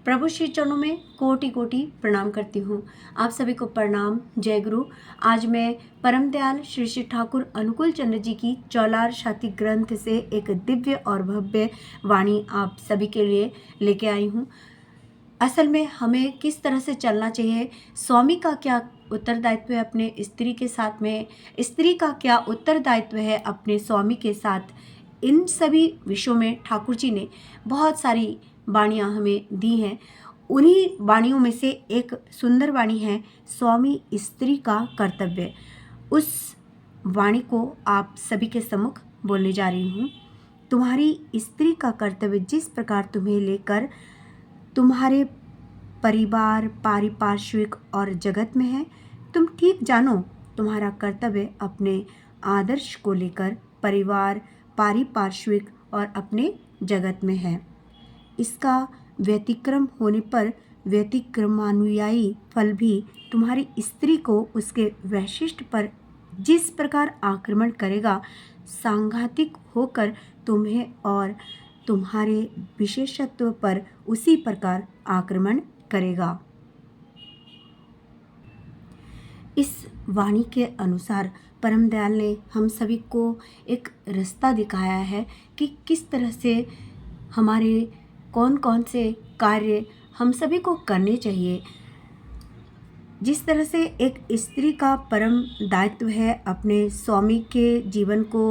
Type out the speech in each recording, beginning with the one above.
प्रभु श्री चरणों में कोटि कोटि प्रणाम करती हूँ। आप सभी को प्रणाम, जय गुरु। आज मैं परम दयाल श्री श्री ठाकुर अनुकूल चंद्र जी की चौलार शाती ग्रंथ से एक दिव्य और भव्य वाणी आप सभी के लिए लेके आई हूँ। असल में हमें किस तरह से चलना चाहिए, स्वामी का क्या उत्तरदायित्व है अपने स्त्री के साथ में, स्त्री का क्या उत्तरदायित्व है अपने स्वामी के साथ, इन सभी विषयों में ठाकुर जी ने बहुत सारी वाणियाँ हमें दी हैं। उन्हीं वाणियों में से एक सुंदर वाणी है स्वामी स्त्री का कर्तव्य। उस वाणी को आप सभी के सम्मुख बोलने जा रही हूँ। तुम्हारी स्त्री का कर्तव्य जिस प्रकार तुम्हें लेकर तुम्हारे परिवार, पारिपार्श्विक और जगत में है, तुम ठीक जानो तुम्हारा कर्तव्य अपने आदर्श को लेकर परिवार, पारिपार्श्विक और अपने जगत में है। इसका व्यतिक्रम होने पर व्यतिक्रमानुयायी फल भी तुम्हारी स्त्री को उसके वैशिष्ट पर जिस प्रकार आक्रमण करेगा, सांघातिक होकर तुम्हें और तुम्हारे विशेषत्व पर उसी प्रकार आक्रमण करेगा। इस वाणी के अनुसार परम दयाल ने हम सभी को एक रास्ता दिखाया है कि किस तरह से हमारे कौन कौन से कार्य हम सभी को करने चाहिए। जिस तरह से एक स्त्री का परम दायित्व है अपने स्वामी के जीवन को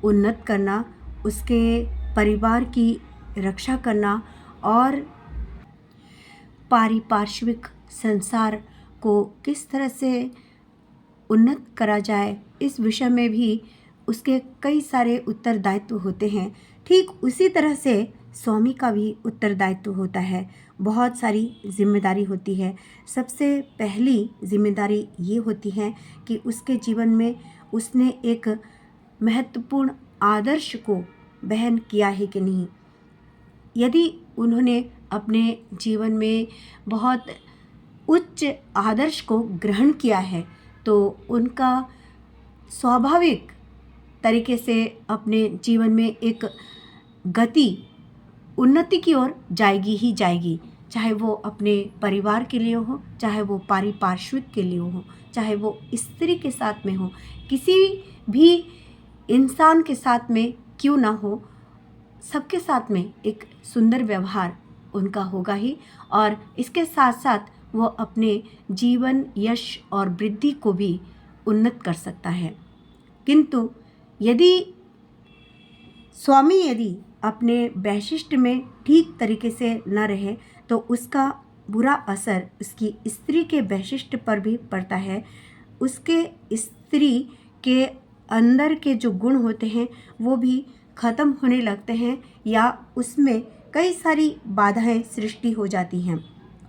उन्नत करना, उसके परिवार की रक्षा करना और पारिपार्श्विक संसार को किस तरह से उन्नत करा जाए, इस विषय में भी उसके कई सारे उत्तरदायित्व होते हैं। ठीक उसी तरह से स्वामी का भी उत्तरदायित्व होता है, बहुत सारी जिम्मेदारी होती है। सबसे पहली जिम्मेदारी ये होती है कि उसके जीवन में उसने एक महत्वपूर्ण आदर्श को वहन किया है कि नहीं। यदि उन्होंने अपने जीवन में बहुत उच्च आदर्श को ग्रहण किया है तो उनका स्वाभाविक तरीके से अपने जीवन में एक गति उन्नति की ओर जाएगी ही जाएगी, चाहे वो अपने परिवार के लिए हो, चाहे वो पारिपार्श्विक के लिए हो, चाहे वो स्त्री के साथ में हो, किसी भी इंसान के साथ में क्यों ना हो, सबके साथ में एक सुंदर व्यवहार उनका होगा ही। और इसके साथ साथ वो अपने जीवन यश और वृद्धि को भी उन्नत कर सकता है। किंतु यदि स्वामी अपने वैशिष्ट में ठीक तरीके से न रहे तो उसका बुरा असर उसकी स्त्री के वैशिष्ट पर भी पड़ता है। उसके स्त्री के अंदर के जो गुण होते हैं वो भी ख़त्म होने लगते हैं या उसमें कई सारी बाधाएं सृष्टि हो जाती हैं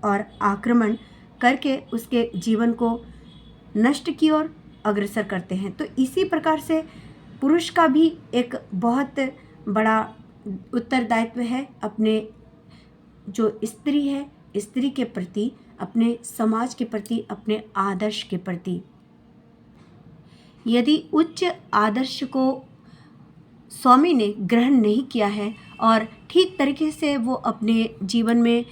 और आक्रमण करके उसके जीवन को नष्ट की ओर अग्रसर करते हैं। तो इसी प्रकार से पुरुष का भी एक बहुत बड़ा उत्तरदायित्व है अपने जो स्त्री है, स्त्री के प्रति, अपने समाज के प्रति, अपने आदर्श के प्रति। यदि उच्च आदर्श को स्वामी ने ग्रहण नहीं किया है और ठीक तरीके से वो अपने जीवन में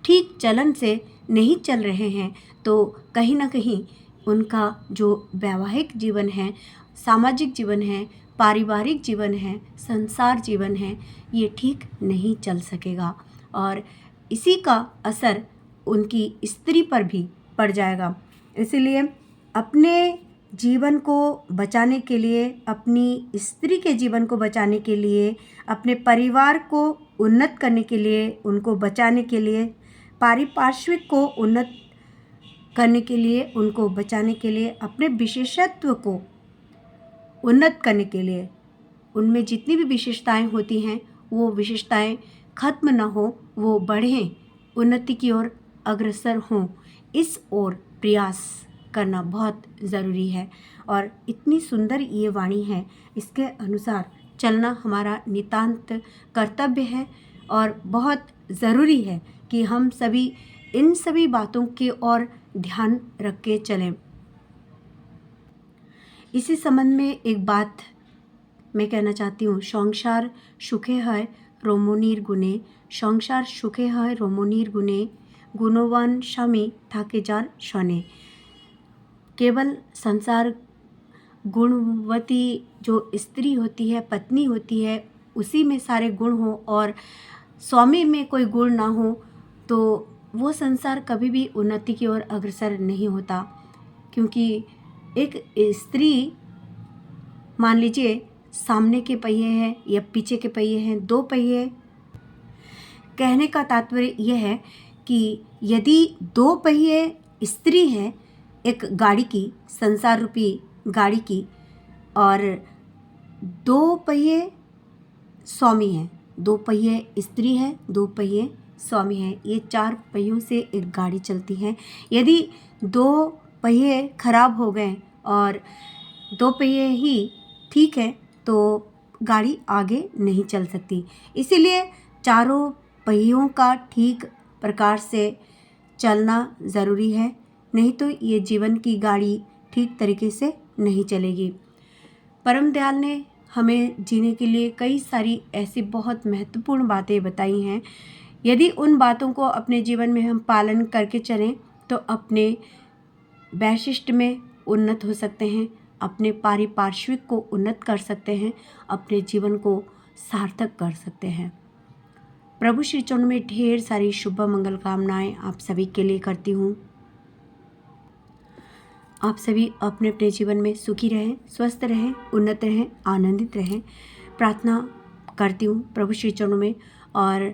ठीक चलन से नहीं चल रहे हैं तो कहीं ना कहीं उनका जो वैवाहिक जीवन है, सामाजिक जीवन है, पारिवारिक जीवन है, संसार जीवन है, ये ठीक नहीं चल सकेगा और इसी का असर उनकी स्त्री पर भी पड़ जाएगा। इसलिए अपने जीवन को बचाने के लिए, अपनी स्त्री के जीवन को बचाने के लिए, अपने परिवार को उन्नत करने के लिए, उनको बचाने के लिए, पारिपार्श्विक को उन्नत करने के लिए, उनको बचाने के लिए, अपने विशेषत्व को उन्नत करने के लिए, उनमें जितनी भी विशेषताएं होती हैं वो विशेषताएं खत्म ना हो, वो बढ़ें, उन्नति की ओर अग्रसर हों, इस ओर प्रयास करना बहुत ज़रूरी है। और इतनी सुंदर ये वाणी है, इसके अनुसार चलना हमारा नितांत कर्तव्य है और बहुत ज़रूरी है कि हम सभी इन सभी बातों की ओर ध्यान रख के चलें। इसी संबंध में एक बात मैं कहना चाहती हूँ। संसार सुखे है रमणीर गुणे, সংসার সুখে হয় রমণীর গুণে, गुणवान स्वामी थाके जार शौने। केवल संसार गुणवती जो स्त्री होती है, पत्नी होती है, उसी में सारे गुण हो और स्वामी में कोई गुण ना हो तो वो संसार कभी भी उन्नति की ओर अग्रसर नहीं होता। क्योंकि एक स्त्री, मान लीजिए सामने के पहिए हैं या पीछे के पहिए हैं, दो पहिए। कहने का तात्पर्य यह है कि यदि दो पहिए स्त्री है एक गाड़ी की, संसार रूपी गाड़ी की, और दो पहिए स्वामी हैं, दो पहिए स्त्री है, दो पहिए स्वामी है, ये चार पहियों से एक गाड़ी चलती है। यदि दो पहिए खराब हो गए और दो पहिए ही ठीक है तो गाड़ी आगे नहीं चल सकती। इसीलिए चारों पहियों का ठीक प्रकार से चलना ज़रूरी है, नहीं तो ये जीवन की गाड़ी ठीक तरीके से नहीं चलेगी। परम दयाल ने हमें जीने के लिए कई सारी ऐसी बहुत महत्वपूर्ण बातें बताई हैं। यदि उन बातों को अपने जीवन में हम पालन करके चलें तो अपने वैशिष्ट में उन्नत हो सकते हैं, अपने पारिपार्श्विक को उन्नत कर सकते हैं, अपने जीवन को सार्थक कर सकते हैं। प्रभु श्री चरणों में ढेर सारी शुभ मंगल कामनाएं आप सभी के लिए करती हूँ। आप सभी अपने अपने जीवन में सुखी रहें, स्वस्थ रहें, उन्नत रहें, आनंदित रहें, प्रार्थना करती हूँ प्रभु श्री चरणों में। और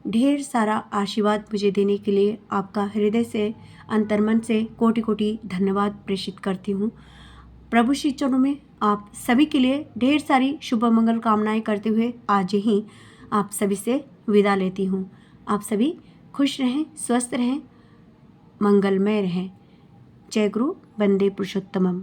ढेर सारा आशीर्वाद मुझे देने के लिए आपका हृदय से, अंतर्मन से कोटि कोटि धन्यवाद प्रेषित करती हूँ। प्रभु श्री चरणों में आप सभी के लिए ढेर सारी शुभ मंगल कामनाएं करते हुए आज ही आप सभी से विदा लेती हूँ। आप सभी खुश रहें, स्वस्थ रहें, मंगलमय रहें। जय गुरु, वंदे पुरुषोत्तमम।